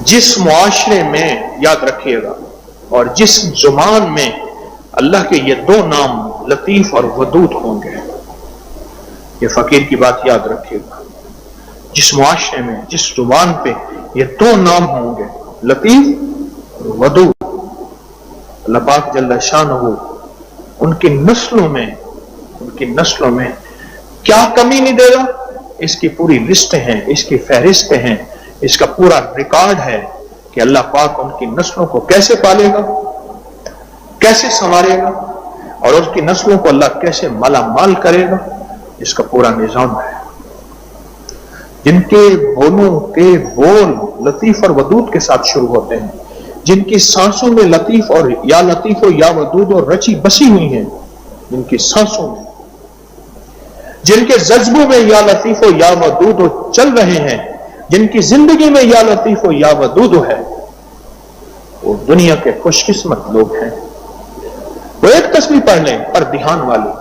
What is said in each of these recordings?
جس معاشرے میں یاد رکھیے گا اور جس زبان میں اللہ کے یہ دو نام لطیف اور ودود ہوں گے، یہ فقیر کی بات یاد رکھیے گا، جس معاشرے میں جس زبان پہ یہ دو نام ہوں گے لطیف اور ودود، اللہ پاک جل شانہ ان کی نسلوں میں کیا کمی نہیں دے گا. اس کی پوری لسٹیں ہیں، اس کی فہرستیں ہیں، اس کا پورا ریکارڈ ہے کہ اللہ پاک ان کی نسلوں کو کیسے پالے گا، کیسے سنوارے گا، اور اس کی نسلوں کو اللہ کیسے مالا مال کرے گا. اس کا پورا نظام ہے. جن کے بولوں کے بول لطیف اور ودود کے ساتھ شروع ہوتے ہیں، جن کی سانسوں میں لطیف اور یا لطیف و یا ودود اور رچی بسی ہوئی ہیں، جن کی سانسوں میں، جن کے جذبوں میں یا لطیف و یا ودود چل رہے ہیں، جن کی زندگی میں یا لطیف و یا ودود ہے، وہ دنیا کے خوش قسمت لوگ ہیں. وہ ایک تسبیح پڑھ لیں پر دھیان والی،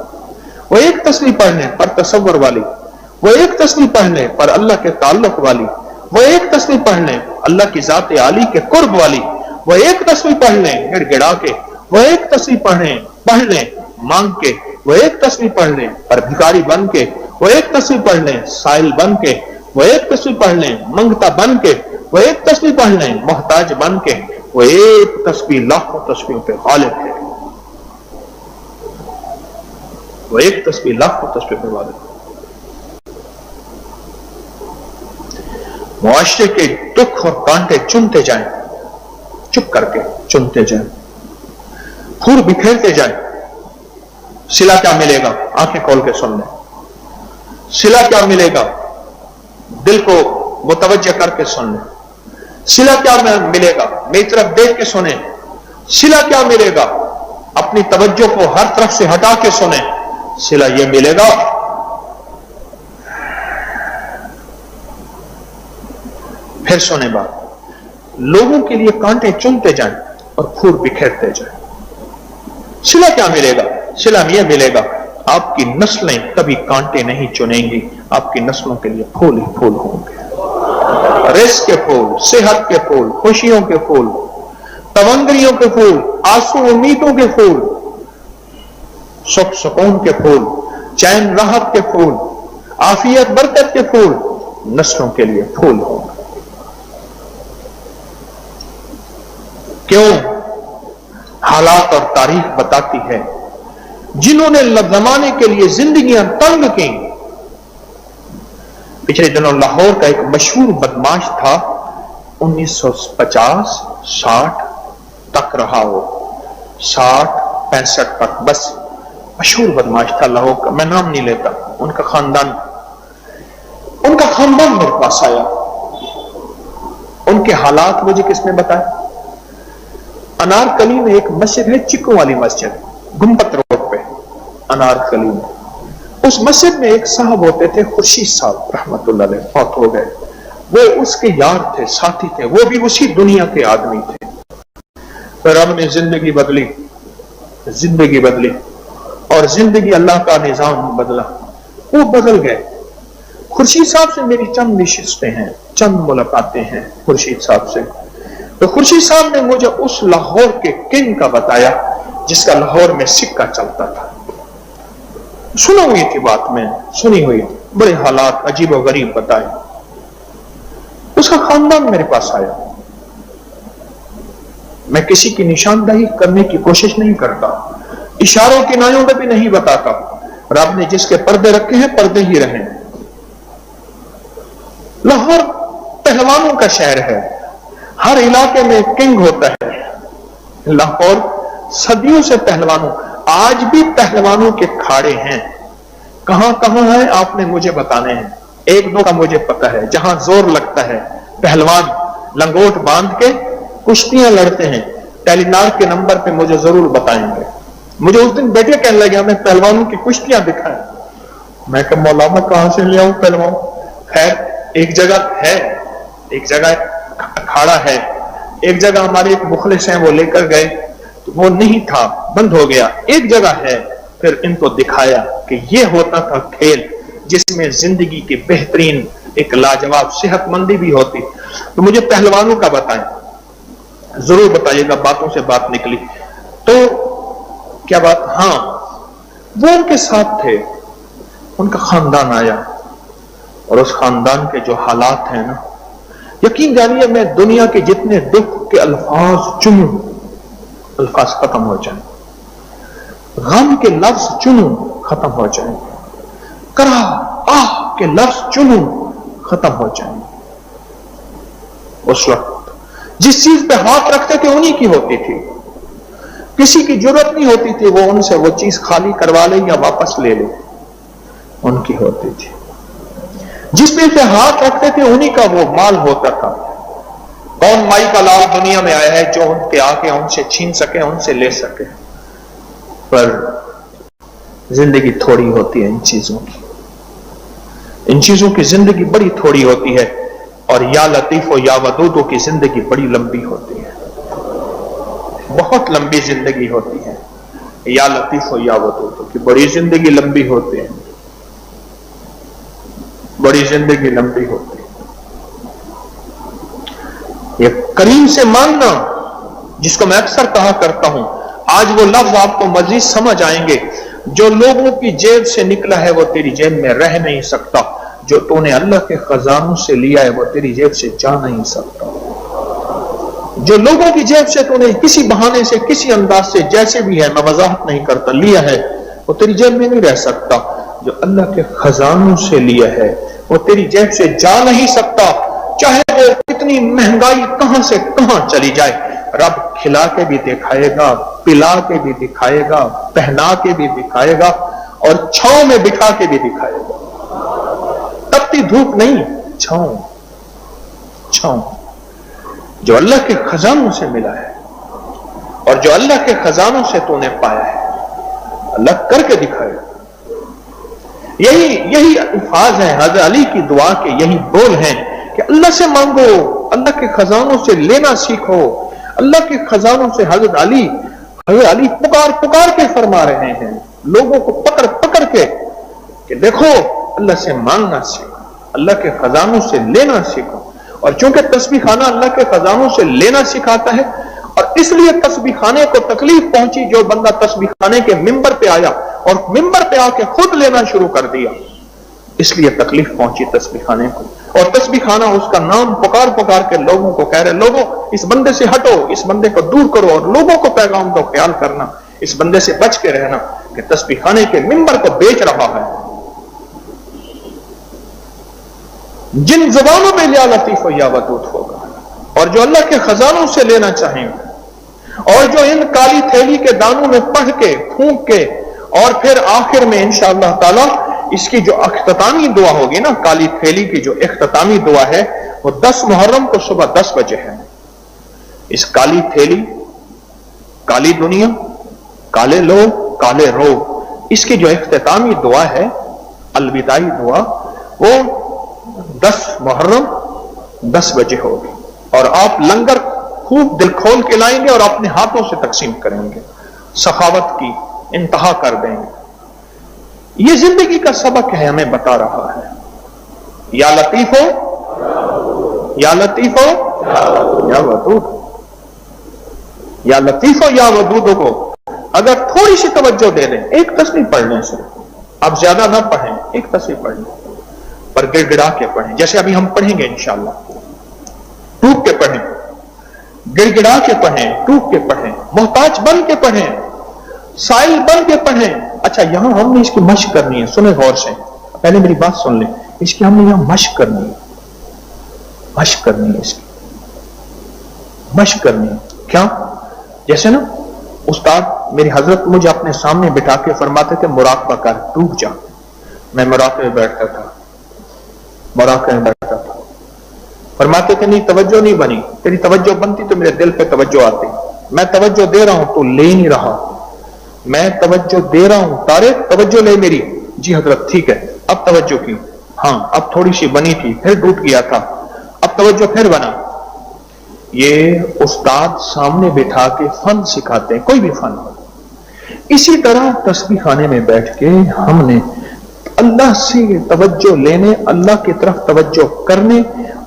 وہ ایک تسبیح پڑھ لیں پر تصور والی، وہ ایک تسبیح پڑھ لیں پر اللہ کے تعلق والی، وہ ایک تسبیح پڑھ لیں اللہ کی ذات عالی کے قرب والی، وہ ایک تسبیح پڑھ لیں گڑ گڑا کے، وہ ایک تسبیح پڑھ لیں مانگ کے، وہ ایک تسبیح پڑھ لیں پر بھکاری بن کے، وہ ایک تسبیح پڑھ لیں سائل بن کے، وہ ایک تسبیح پڑھ لیں منگتا بن کے، وہ ایک تسبیح پڑھ لیں محتاج بن کے. وہ ایک تسبیح لاکھوں تسبیحوں پہ غالب ہے. وہ ایک تسبیح لاکھوں تسبیح پہ غالب ہے. معاشرے کے دکھ اور کانٹے چنتے جائیں، چپ کر کے چنتے جائیں، پھول بکھیرتے جائیں. صلہ کیا ملے گا؟ آنکھیں کھول کے سن لیں. صلہ کیا ملے گا؟ دل کو متوجہ کر کے سن لیں. صلہ کیا ملے گا؟ میری طرف دیکھ کے سنیں. صلہ کیا ملے گا؟ اپنی توجہ کو ہر طرف سے ہٹا کے سنیں. صلہ یہ ملے گا پھر سنیں بات، لوگوں کے لیے کانٹے چنتے جائیں اور پھول بکھیرتے جائیں. صلہ کیا ملے گا؟ صلہ یہ ملے گا آپ کی نسلیں کبھی کانٹے نہیں چنیں گی، آپ کی نسلوں کے لیے پھول ہی پھول ہوں گے. رزق کے پھول، صحت کے پھول، خوشیوں کے پھول، تونگریوں کے پھول، آنسو امیدوں کے پھول، سکھ سکون کے پھول، چین راحت کے پھول، عافیت برکت کے پھول نسلوں کے لیے پھول ہوں گے. کیوں؟ حالات اور تاریخ بتاتی ہے جنہوں نے زمانے کے لیے زندگیاں تنگ کی. پچھلے دنوں لاہور کا ایک مشہور بدماش تھا، 1950-60 تک رہا ہو، 60-65 تک، بس مشہور بدماش تھا لاہور کا. میں نام نہیں لیتا. ان کا خاندان میرے پاس آیا. ان کے حالات مجھے کس نے بتائے؟ انارکلی میں ایک مسجد ہے، چکو والی مسجد، گنبد روڈ پہ انارکلی میں. اس مسجد میں ایک صاحب ہوتے تھے، خورشید صاحب رحمت اللہ علیہ، فوت ہو گئے. وہ اس کے یار تھے، ساتھی تھے، وہ بھی اسی دنیا کے آدمی تھے. پھر رب نے زندگی بدلی اور زندگی اللہ کا نظام بدلا. وہ بدل گئے. خورشید صاحب سے میری چند نشستیں ہیں، چند ملاقاتیں ہیں خورشید صاحب سے. تو خورشید صاحب نے مجھے اس لاہور کے کنگ کا بتایا جس کا لاہور میں سکہ چلتا تھا. سنا ہوئی تھی بات، میں سنی ہوئی تھی، بڑے حالات عجیب و غریب بتائے. اس کا خاندان میرے پاس آیا. میں کسی کی نشاندہی کرنے کی کوشش نہیں کرتا، اشاروں کی نایوں میں بھی نہیں بتاتا. رب نے جس کے پردے رکھے ہیں پردے ہی رہیں. لاہور پہلوانوں کا شہر ہے، ہر علاقے میں کنگ ہوتا ہے. لاہور صدیوں سے پہلوانوں، آج بھی پہلوانوں کے کھاڑے ہیں. کہاں کہاں ہیں آپ نے مجھے بتانے ہیں. ایک دو کا مجھے پتا ہے، جہاں زور لگتا ہے پہلوان لنگوٹ باندھ کے کشتیاں لڑتے ہیں. ٹیلی نار کے نمبر پہ مجھے ضرور بتائیں گے. مجھے اس دن بیٹے کہنے لگے ہمیں پہلوانوں کی کشتیاں دکھائیں. میں کہ مولانا کہاں سے لے آؤں پہلوان؟ خیر ایک جگہ ہے، ایک جگہ اکھاڑا ہے، ایک جگہ ہمارے ایک مخلص ہیں وہ لے کر گئے تو وہ نہیں تھا، بند ہو گیا. ایک جگہ ہے، پھر ان کو دکھایا کہ یہ ہوتا تھا کھیل جس میں زندگی کی بہترین ایک لاجواب صحت مندی بھی ہوتی. تو مجھے پہلوانوں کا بتائیں، ضرور بتائیے گا، باتوں سے بات نکلی تو کیا بات؟ ہاں وہ ان کے ساتھ تھے، ان کا خاندان آیا اور اس خاندان کے جو حالات ہیں نا، یقین جانیے میں دنیا کے جتنے دکھ کے الفاظ چنوں الفاظ ختم ہو جائیں، غم کے لفظ چنوں ختم ہو جائیں، کرا آہ کے لفظ چنوں ختم ہو جائیں۔ اس وقت جس چیز پہ ہاتھ رکھتے تھے انہی کی ہوتی تھی، کسی کی ضرورت نہیں ہوتی تھی وہ ان سے وہ چیز خالی کروا لے یا واپس لے لے، ان کی ہوتی تھی۔ جس پہ ہاتھ رکھتے تھے انہی کا وہ مال ہوتا تھا۔ کون مائی کا لال دنیا میں آیا ہے جو ان کے آگے ان سے چھین سکے، ان سے لے سکے؟ پر زندگی تھوڑی ہوتی ہے ان چیزوں کی، ان چیزوں کی زندگی بڑی تھوڑی ہوتی ہے، اور یا لطیف و یا ودود کی زندگی بڑی لمبی ہوتی ہے، بہت لمبی زندگی ہوتی ہے۔ یا لطیف و یا ودود کی بڑی زندگی لمبی ہوتی ہے، بڑی زندگی لمبی ہوتی ہے۔ یہ کریم سے مانگنا جس کو میں اکثر کہا کرتا ہوں، آج وہ لفظ آپ کو مزید سمجھ آئیں گے، جو لوگوں کی جیب سے نکلا ہے وہ تیری جیب میں رہ نہیں سکتا، جو تو نے اللہ کے خزانوں سے لیا ہے وہ تیری جیب سے جا نہیں سکتا۔ جو لوگوں کی جیب سے تو نے کسی بہانے سے کسی انداز سے جیسے بھی ہے، میں وضاحت نہیں کرتا، لیا ہے، وہ تیری جیب میں نہیں رہ سکتا۔ جو اللہ کے خزانوں سے لیا ہے وہ تیری جیب سے جا نہیں سکتا، چاہے وہ کتنی مہنگائی کہاں سے کہاں چلی جائے۔ رب کھلا کے بھی دکھائے گا، پلا کے بھی دکھائے گا، پہنا کے بھی دکھائے گا، اور چھاؤں میں بٹھا کے بھی دکھائے گا۔ تپتی دھوپ نہیں، چھاؤں چھاؤں۔ جو اللہ کے خزانوں سے ملا ہے اور جو اللہ کے خزانوں سے تو نے پایا ہے، اللہ کر کے دکھائے گا۔ یہی الفاظ ہیں حضرت علی کی دعا کے، یہی بول ہیں کہ اللہ سے مانگو، اللہ کے خزانوں سے لینا سیکھو۔ اللہ کے خزانوں سے حضرت علی پکار پکار کے فرما رہے ہیں، لوگوں کو پکڑ پکڑ کے کہ دیکھو اللہ سے مانگنا سیکھو، اللہ کے خزانوں سے لینا سیکھو۔ اور چونکہ تسبیح خانہ اللہ کے خزانوں سے لینا سکھاتا ہے، اور اس لیے تسبیح خانے کو تکلیف پہنچی جو بندہ تسبیح خانے کے ممبر پہ آیا اور ممبر پہ آ کے خود لینا شروع کر دیا، اس لیے تکلیف پہنچی تسبیح خانے کو۔ اور تسبیح خانہ اس کا نام پکار پکار کے لوگوں کو کہہ رہے، لوگوں اس بندے سے ہٹو، اس بندے کو دور کرو، اور لوگوں کو پیغام دو، خیال کرنا، اس بندے سے بچ کے رہنا کہ تسبیح خانے کے ممبر کو بیچ رہا ہے۔ جن زبانوں میں یا لطیف و یا ودود ہوگا، اور جو اللہ کے خزانوں سے لینا چاہیں گے، اور جو ان کالی تھیلی کے دانوں میں پڑھ کے پھونک کے، اور پھر آخر میں انشاءاللہ تعالی اس کی جو اختتامی دعا ہوگی نا، کالی تھیلی کی جو اختتامی دعا ہے وہ 10 محرم کو صبح 10 بجے ہے۔ اس کالی تھیلی، کالی دنیا، کالے لوگ، کالے روگ، اس کی جو اختتامی دعا ہے، الوداعی دعا، وہ 10 محرم 10 بجے ہوگی، اور آپ لنگر خوب دل کھول کے لائیں گے اور اپنے ہاتھوں سے تقسیم کریں گے، سخاوت کی انتہا کر دیں گے۔ یہ زندگی کا سبق ہے، ہمیں بتا رہا ہے۔ یا لطیف ہو یا لطیف ہو یا ودود، یا لطیف ہو یا ودود کو اگر تھوڑی سی توجہ دے دیں، ایک تصویر پڑھ لیں، صرف آپ زیادہ نہ پڑھیں، ایک تصویر پڑھ لیں، پر گڑ گڑا کے پڑھیں، جیسے ابھی ہم پڑھیں گے انشاءاللہ، ٹوک کے پڑھیں، گڑ گڑا کے پڑھیں، ٹوک کے پڑھیں، محتاج بن کے پڑھیں، سائل بن کے پڑھیں۔ اچھا یہاں ہم نے اس کی مشق کرنی ہے، سنیں غور سے، پہلے میری بات سن لیں، اس کی ہم نے یہاں مشق کرنی ہے، مشق کرنی ہے، اس کی مشق کرنی ہے۔ کیا؟ جیسے نا استاد میری حضرت مجھے اپنے سامنے بٹھا کے فرماتے تھے مراقبہ کر، ڈوب جا، میں مراقبے میں بیٹھتا تھا، مراقبے میں بیٹھتا تھا، فرماتے تھے نہیں توجہ نہیں بنی، تیری توجہ بنتی تو میرے دل پہ توجہ آتی، میں توجہ دے رہا ہوں تو لے نہیں رہا، میں توجہ دے رہا ہوں، طارق توجہ لے میری، جی حضرت ٹھیک ہے، اب توجہ کی، ہاں اب تھوڑی سی بنی تھی پھر ٹوٹ گیا تھا، اب توجہ پھر بنا۔ یہ استاد سامنے بٹھا کے فن سکھاتے ہیں، کوئی بھی فن ہو۔ اسی طرح تسبیح خانے میں بیٹھ کے ہم نے اللہ سے توجہ لینے، اللہ کی طرف توجہ کرنے،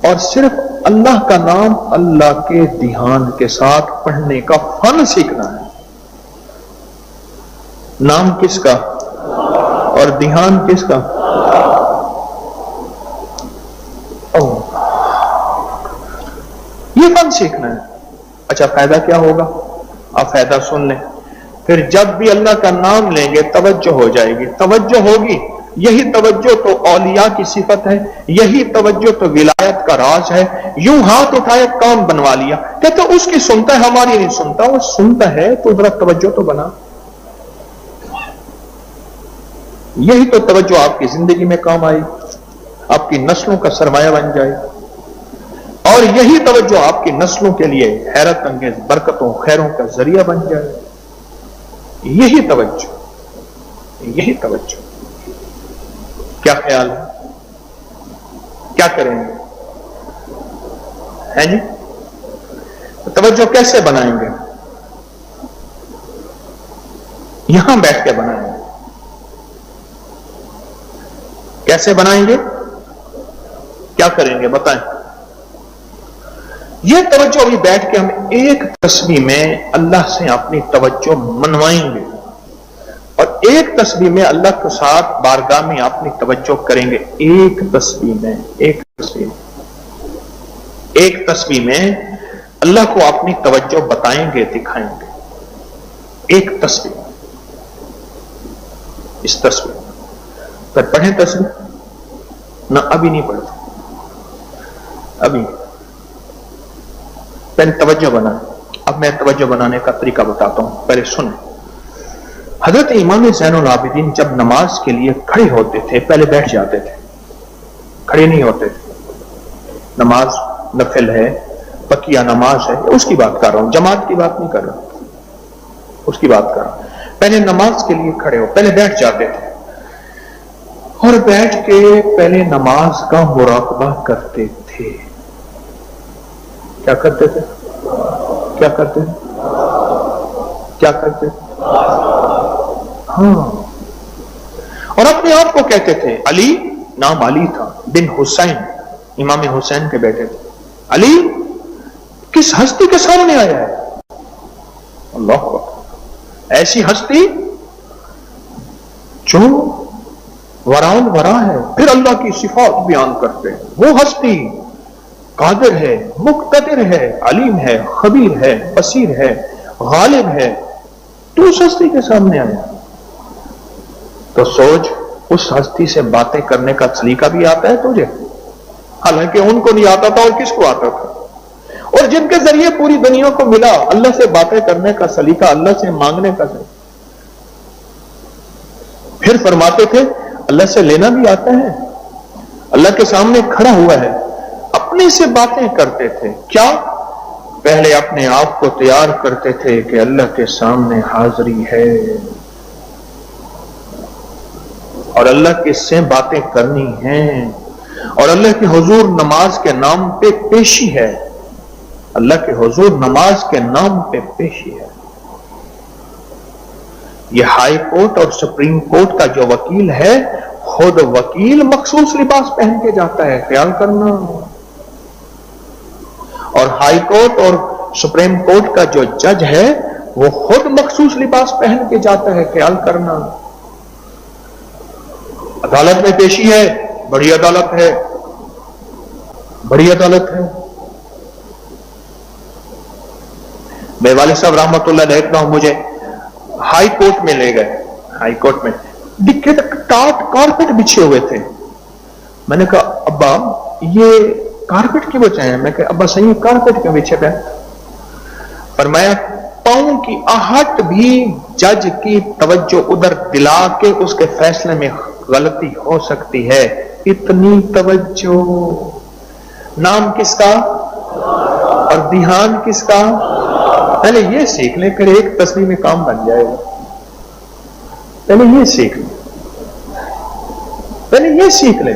اور صرف اللہ کا نام اللہ کے دھیان کے ساتھ پڑھنے کا فن سیکھنا ہے. نام کس کا اور دھیان کس کا؟ یہ فن سیکھنا ہے. اچھا فائدہ کیا ہوگا؟ آپ فائدہ سن لیں. پھر جب بھی اللہ کا نام لیں گے توجہ ہو جائے گی. توجہ ہوگی. یہی توجہ تو اولیاء کی صفت ہے, یہی توجہ تو ولایت کا راز ہے. یوں ہاتھ اٹھایا کام بنوا لیا, کہتے اس کی سنتا ہے ہماری نہیں سنتا. وہ سنتا ہے تو ذرا توجہ تو بنا. یہی تو توجہ آپ کی زندگی میں کام آئی, آپ کی نسلوں کا سرمایہ بن جائے, اور یہی توجہ آپ کی نسلوں کے لیے حیرت انگیز برکتوں خیروں کا ذریعہ بن جائے. یہی توجہ, یہی توجہ. کیا خیال ہے؟ کیا کریں گے؟ ہے جی توجہ کیسے بنائیں گے؟ یہاں بیٹھ کے بنائیں گے. کیسے بنائیں گے؟ کیا کریں گے بتائیں. یہ توجہ ابھی بیٹھ کے ہم ایک تسبیح میں اللہ سے اپنی توجہ منوائیں گے, اور ایک تسبیح میں اللہ کے ساتھ بارگاہ میں اپنی توجہ کریں گے. ایک تسبیح میں, ایک تسبیح میں اللہ کو اپنی توجہ بتائیں گے, دکھائیں گے. ایک تسبیح, اس تسبیح پھر پڑھیں تسبیح نہ. ابھی نہیں پڑھتے, ابھی پہلے توجہ بنا. اب میں توجہ بنانے کا طریقہ بتاتا ہوں, پہلے سنیں. حضرت امام زین العابدین جب نماز کے لیے کھڑے ہوتے تھے پہلے بیٹھ جاتے تھے, کھڑے نہیں ہوتے تھے. نماز نفل ہے, بقیہ نماز ہے, اس کی بات کر رہا ہوں, جماعت کی بات نہیں کر رہا ہوں, اس کی بات کر رہا ہوں. پہلے نماز کے لیے کھڑے ہو, پہلے بیٹھ جاتے تھے, اور بیٹھ کے پہلے نماز کا مراقبہ کرتے تھے. کیا کرتے تھے؟ کیا کرتے تھے؟ کیا کرتے تھے؟ ہاں. اور اپنے آپ کو کہتے تھے علی, نام علی تھا, بن حسین, امام حسین کے بیٹے تھے. علی کس ہستی کے سامنے آیا ہے؟ اللہ اکبر. ایسی ہستی جو وران ورا ہے, پھر اللہ کی صفات بیان کرتے ہیں. وہ ہستی قادر ہے, مقتدر ہے, علیم ہے, خبیر ہے, بصیر ہے, غالب ہے. تو اس ہستی کے سامنے آیا تو سوچ, اس ہستی سے باتیں کرنے کا سلیقہ بھی آتا ہے تجھے؟ حالانکہ ان کو نہیں آتا تھا, اور کس کو آتا تھا؟ اور جن کے ذریعے پوری دنیا کو ملا اللہ سے باتیں کرنے کا سلیقہ, اللہ سے مانگنے کا سلیقہ. پھر فرماتے تھے اللہ سے لینا بھی آتا ہے. اللہ کے سامنے کھڑا ہوا ہے, اپنے سے باتیں کرتے تھے. کیا؟ پہلے اپنے آپ کو تیار کرتے تھے کہ اللہ کے سامنے حاضری ہے, اور اللہ کے سے باتیں کرنی ہیں, اور اللہ کے حضور نماز کے نام پہ پیشی ہے. اللہ کے حضور نماز کے نام پہ پیشی ہے. یہ ہائی کورٹ اور سپریم کورٹ کا جو وکیل ہے, خود وکیل مخصوص لباس پہن کے جاتا ہے, خیال کرنا. اور ہائی کورٹ اور سپریم کورٹ کا جو جج ہے وہ خود مخصوص لباس پہن کے جاتا ہے, خیال کرنا. عدالت میں پیشی ہے, بڑی عدالت ہے, بڑی عدالت ہے. میرے والد صاحب رحمت اللہ علیہ دیکھتا ہوں, مجھے ہائی کورٹ میں لے گئے. ہائی کورٹ میں دکھے ٹاٹ کارپیٹ بچھے ہوئے تھے. میں نے کہا ابا یہ کارپیٹ کی بچے ہیں؟ میں کہا ابا صحیح کارپیٹ کے بچھے پہ. فرمایا پاؤں کی آہٹ بھی جج کی توجہ ادھر دلا کے اس کے فیصلے میں غلطی ہو سکتی ہے. اتنی توجہ. نام کس کا اور دھیان کس کا؟ پہلے یہ سیکھ لیں, پھر ایک تسبیح میں کام بن جائے گا. پہلے یہ سیکھ لیں, پہلے یہ سیکھ لیں,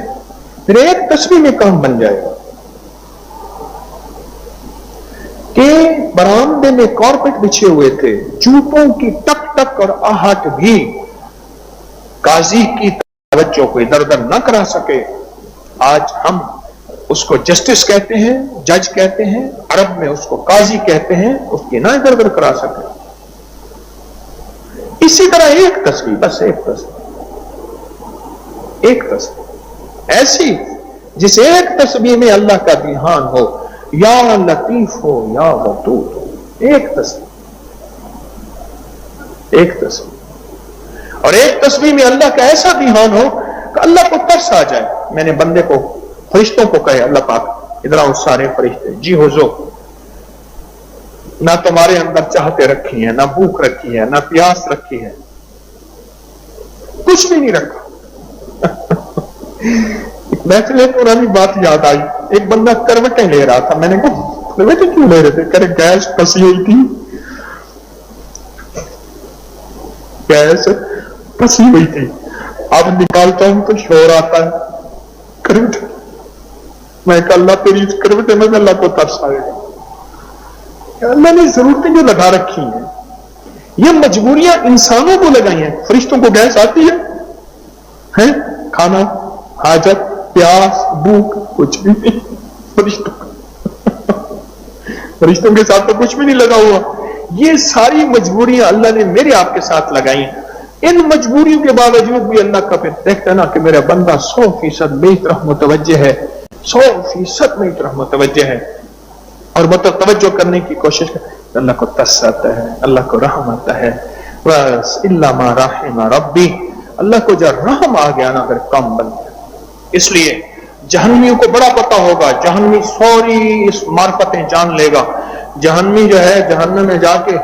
پھر ایک تسبیح میں کام بن جائے گا. کہ برآمدے میں کارپیٹ بچھے ہوئے تھے, جوتوں کی ٹک ٹک اور آہٹ بھی قاضی کی توجہ کو ادھر ادھر نہ کرا سکے. آج ہم اس کو جسٹس کہتے ہیں، جج کہتے ہیں، عرب میں اس کو قاضی کہتے ہیں، اس کی نہ ادھر ادھر کرا سکے. اسی طرح ایک تسبیح، بس ایک تسبیح، ایک تسبیح ایسی جس ایک تسبیح میں اللہ کا دھیان ہو، یا لطیف ہو یا ودود ہو. ایک تسبیح، ایک تسبیح، اور ایک تسبیح میں اللہ کا ایسا دھیان ہو کہ اللہ کو ترس آ جائے. میں نے بندے کو، فرشتوں کو کہے اللہ پاک ادھر آؤ سارے فرشتے، جی حضور، نہ تمہارے اندر چاہتے رکھی ہیں، نہ بھوک رکھی ہے، نہ پیاس رکھی ہے، کچھ بھی نہیں رکھا. محفل پرانی بات یاد آئی، ایک بندہ کروٹیں لے رہا تھا. میں نے کہا کروٹیں کیوں لے رہے تھے؟ کرے گیس پسی ہوئی تھی، گیس پسی ہوئی تھی، اب نکالتا ہوں تو شور آتا ہے کروٹ. میں کہا اللہ تیری اس کروٹیں میں اللہ کو ترس آئے گا. اللہ نے ضرورتیں جو لگا رکھی ہیں، یہ مجبوریاں انسانوں کو لگائی ہیں. فرشتوں کو گیس آتی ہے؟ کھانا، حاجت، پیاس، بھوک کچھ بھی نہیں. فرشتوں کے ساتھ تو کچھ بھی نہیں لگا ہوا. یہ ساری مجبوریاں اللہ نے میرے آپ کے ساتھ لگائی ہیں. ان مجبوریوں کے باوجود بھی اللہ کا پھر دیکھتا ہے نا کہ میرا بندہ 100% میری طرف متوجہ ہے، 100% میری طرف متوجہ ہے، اور توجہ کرنے کی کوشش کرتا ہے. اللہ کو ترس آتا ہے، اللہ کو رحم آتا ہے. بس الا ما رحم ربی، اللہ کو جب رحم آ گیا نا پھر کام بن گیا. اس لیے جہنمیوں کو بڑا پتا ہوگا، جہنمی سوری اس معرفتیں جان لے گا. جہنمی جو ہے جہنم میں جا کے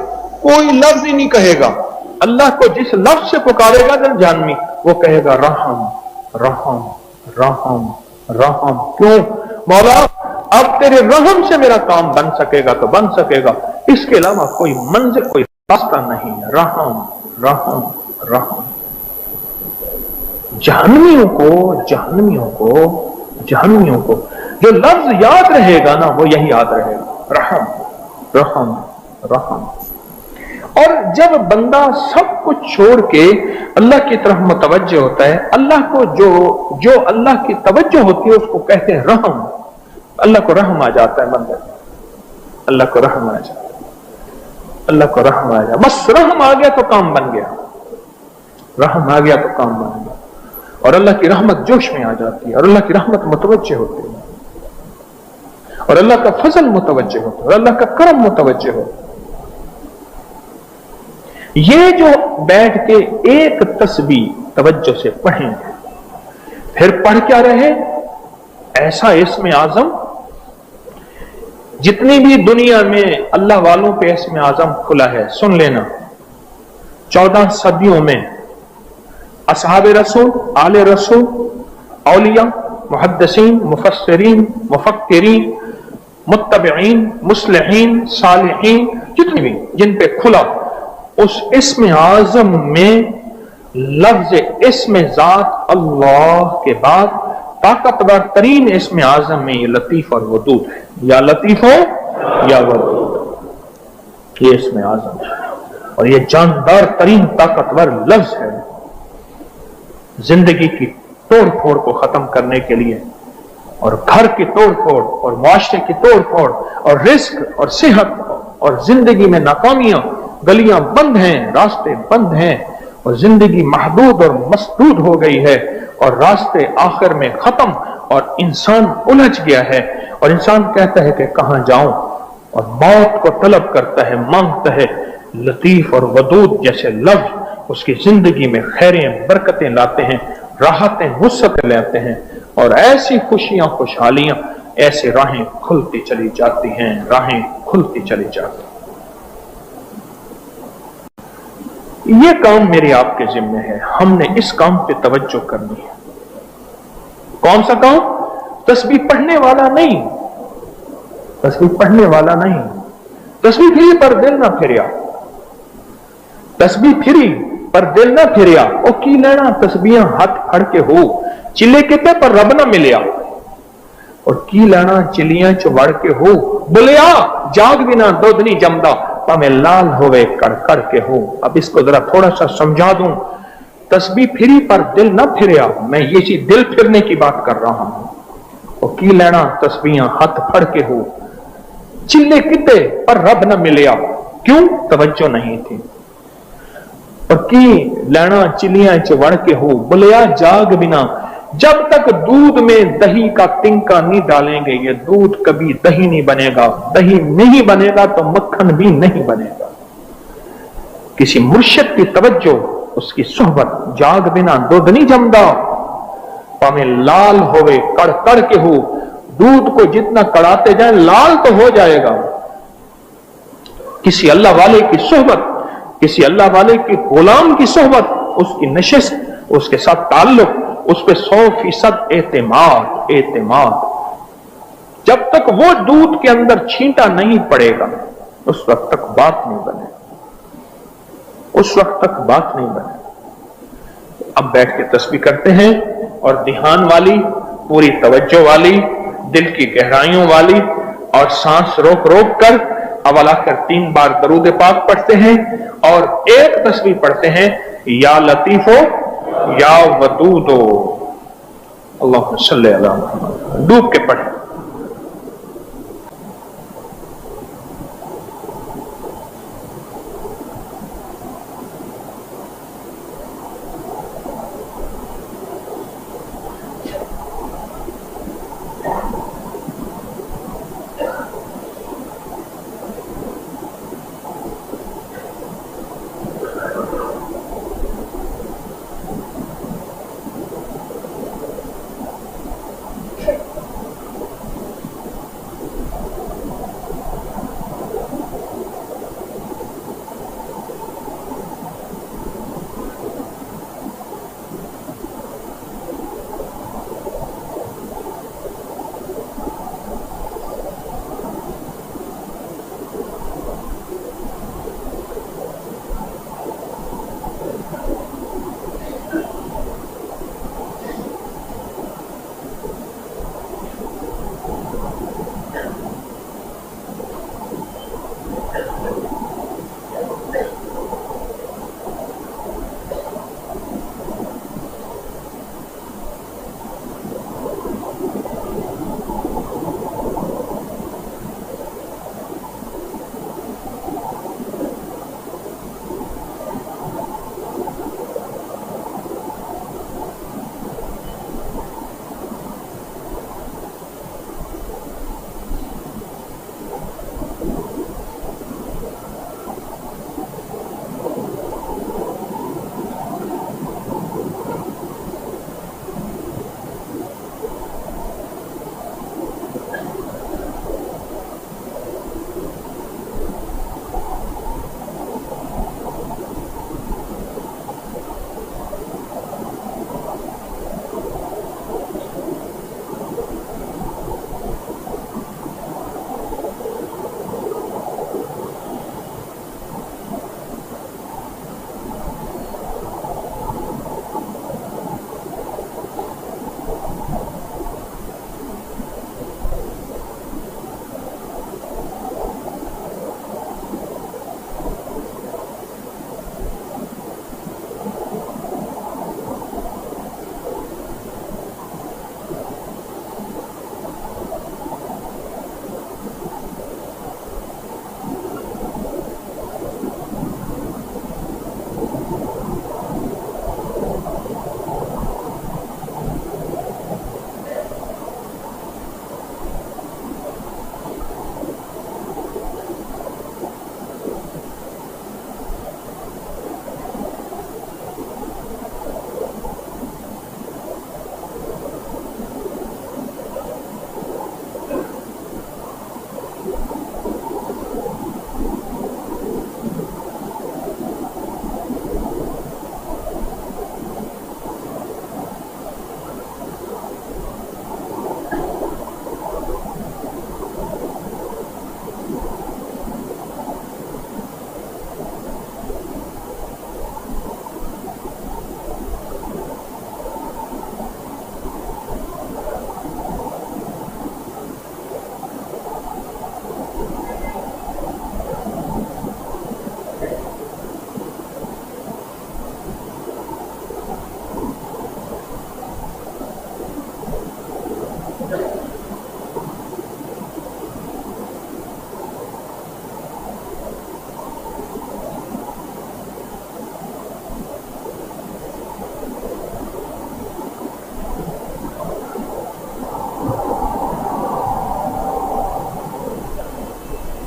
کوئی لفظ ہی نہیں کہے گا. اللہ کو جس لفظ سے پکارے گا جہنمی، وہ کہے گا رحم رحم رحم رحم. کیوں؟ مولا اب تیرے رحم سے میرا کام بن سکے گا تو بن سکے گا، اس کے علاوہ کوئی منزل، کوئی راستہ نہیں ہے. رحم رحم رحم. جہنمیوں کو جو لفظ یاد رہے گا نا وہ یہی یاد رہے گا، رحم رحم رحم. اور جب بندہ سب کچھ چھوڑ کے اللہ کی طرف متوجہ ہوتا ہے، اللہ کو جو اللہ کی توجہ ہوتی ہے اس کو کہتے ہیں رحم. اللہ کو رحم آ جاتا ہے بندے، اللہ کو رحم آ جاتا ہے، اللہ کو رحم آ جاتا. بس رحم آ گیا تو کام بن گیا، رحم آ گیا تو کام بن گیا. اور اللہ کی رحمت جوش میں آ جاتی ہے، اور اللہ کی رحمت متوجہ ہوتی ہے، اور اللہ کا فضل متوجہ ہوتا ہے، اور اللہ کا کرم متوجہ ہوتا ہے. یہ جو بیٹھ کے ایک تسبیح توجہ سے پڑھیں گے، پھر پڑھ کیا رہے؟ ایسا اسم اعظم، جتنی بھی دنیا میں اللہ والوں پہ اسم اعظم کھلا ہے سن لینا. 14 صدیوں میں اصحاب رسول، آل رسول، اولیاء، محدثین، مفسرین، مفکرین، متبعین، مصلحین، صالحین، جتنی بھی جن پہ کھلا، اس اسم اعظم میں لفظ اسم ذات اللہ کے بعد طاقتور ترین اسم اعظم میں یہ لطیف اور ودود ہے. یا لطیف ہو یا ودود، یہ اسم اعظم ہے، اور یہ جاندار ترین طاقتور لفظ ہے زندگی کی توڑ پھوڑ کو ختم کرنے کے لیے، اور گھر کی توڑ پھوڑ، اور معاشرے کی توڑ پھوڑ، اور رزق اور صحت اور زندگی میں ناکامیاں. گلیاں بند ہیں، راستے بند ہیں، اور زندگی محدود اور مسدود ہو گئی ہے، اور راستے آخر میں ختم، اور انسان الجھ گیا ہے، اور انسان کہتا ہے کہ کہاں جاؤں، اور موت کو طلب کرتا ہے، مانگتا ہے. لطیف اور ودود جیسے لفظ اس کی زندگی میں خیریں برکتیں لاتے ہیں، راحتیں وسعتیں لاتے ہیں، اور ایسی خوشیاں خوشحالیاں، ایسے راہیں کھلتی چلی جاتی ہیں، راہیں کھلتی چلی جاتی ہیں. یہ کام میرے آپ کے ذمہ ہے، ہم نے اس کام پہ توجہ کرنی ہے. کون سا کام؟ تسبیح پڑھنے والا نہیں، تسبیح پڑھنے والا نہیں. تسبیح پھری پر دل نہ پھریا، تسبیح پھری پر دل نہ پھریا. او کی لینا تسبیحاں ہاتھ پھڑ کے ہو، چلے کتے پر رب نہ ملیا. اور کی لینا چلیاں چوڑ کے ہو، بلیا جاگ بنا دودھ نہیں جمدا، پامے لال ہوئے کڑ کڑ کے ہو. اب اس کو ذرا تھوڑا سا سمجھا دوں. تسبیح پھری پر دل نہ پھریا، میں یہ چیز دل پھرنے کی بات کر رہا ہوں. وہ کی لینا تسبیحاں ہاتھ پھڑ کے ہو چلے کتے پر رب نہ ملیا کیوں توجہ نہیں تھی اور کی لینا چلیاں وڑ کے ہو بلیا جاگ بنا جب تک دودھ میں دہی کا تنکا نہیں ڈالیں گے یہ دودھ کبھی دہی نہیں بنے گا دہی نہیں بنے گا تو مکھن بھی نہیں بنے گا کسی مرشد کی توجہ اس کی صحبت جاگ بنا دودھ نہیں جمدا پامیں لال ہوئے کڑ کڑ کے ہو دودھ کو جتنا کڑاتے جائیں لال تو ہو جائے گا کسی اللہ والے کی صحبت کسی اللہ والے کی غلام کی صحبت اس کی نشست اس کے ساتھ تعلق اس پہ 100% اعتماد جب تک وہ دودھ کے اندر چھینٹا نہیں پڑے گا اس وقت تک بات نہیں بنے اس وقت تک بات نہیں بنے اب بیٹھ کے تسبیح کرتے ہیں اور دھیان والی پوری توجہ والی دل کی گہرائیوں والی اور سانس روک روک کر اول آخر 3 بار درود پاک پڑھتے ہیں اور ایک تسبیح پڑھتے ہیں یا لطیفو یا ودودو اللہم صلی علی محمد ڈوب کے پڑھیں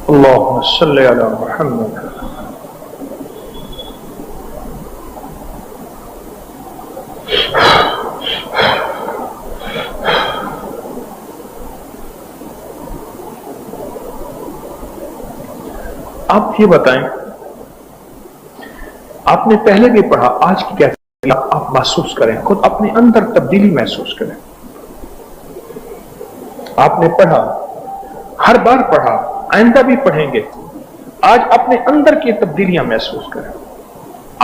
اللہم صلی علی محمد. آپ یہ بتائیں، آپ نے پہلے بھی پڑھا، آج کی کیفیت آپ محسوس کریں، خود اپنے اندر تبدیلی محسوس کریں. آپ نے پڑھا، ہر بار پڑھا، آئندہ بھی پڑھیں گے. آج اپنے اندر کی تبدیلیاں محسوس کریں.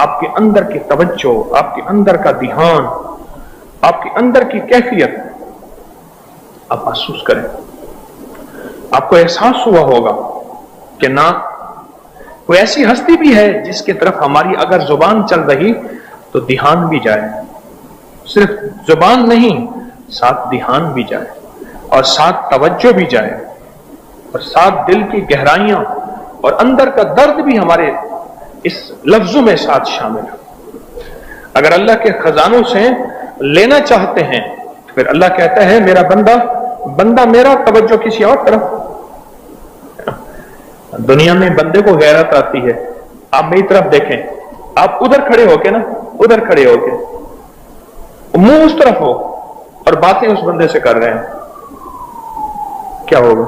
آپ کے اندر کی توجہ، آپ کے اندر کا دھیان، آپ کے اندر کی کیفیت آپ محسوس کریں. آپ کو احساس ہوا ہوگا کہ نہ کوئی ایسی ہستی بھی ہے جس کی طرف ہماری اگر زبان چل رہی تو دھیان بھی جائے. صرف زبان نہیں، ساتھ دھیان بھی جائے، اور ساتھ توجہ بھی جائے، اور ساتھ دل کی گہرائیاں اور اندر کا درد بھی ہمارے اس لفظوں میں ساتھ شامل ہے. اگر اللہ کے خزانوں سے لینا چاہتے ہیں پھر اللہ کہتا ہے میرا بندہ میرا، توجہ کسی اور طرف. دنیا میں بندے کو غیرت آتی ہے، آپ میری طرف دیکھیں، آپ ادھر کھڑے ہو کے نا، ادھر کھڑے ہو کے منہ اس طرف ہو اور باتیں اس بندے سے کر رہے ہیں، کیا ہوگا؟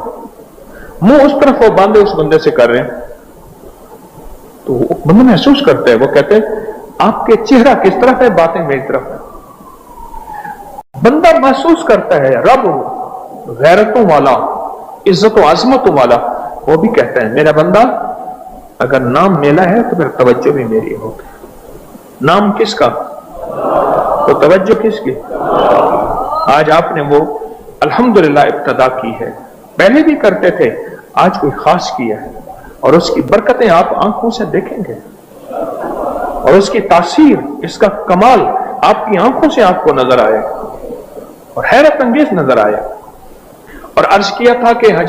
منہ اس طرف ہو، باندھے اس بندے سے کر رہے ہیں تو بندہ محسوس کرتا ہے، وہ کہتے ہیں آپ کے چہرہ کس طرف ہے، باتیں میری طرف ہے. بندہ محسوس کرتا ہے. رب غیرتوں والا، عزت و عظمتوں والا، وہ بھی کہتا ہے میرا بندہ اگر نام میلا ہے تو پھر توجہ بھی میری ہوگی. نام کس کا؟ تو توجہ کس کی؟ آج آپ نے وہ الحمدللہ ابتدا کی ہے، پہلے بھی کرتے تھے، آج کوئی خاص کیا ہے، اور اس کی برکتیں آپ آنکھوں سے دیکھیں گے، اور اس کی تاثیر، اس کا کمال آپ کی آنکھوں سے آپ کو نظر آئے اور حیرت انگیز نظر آئے. اور عرض کیا تھا کہ حج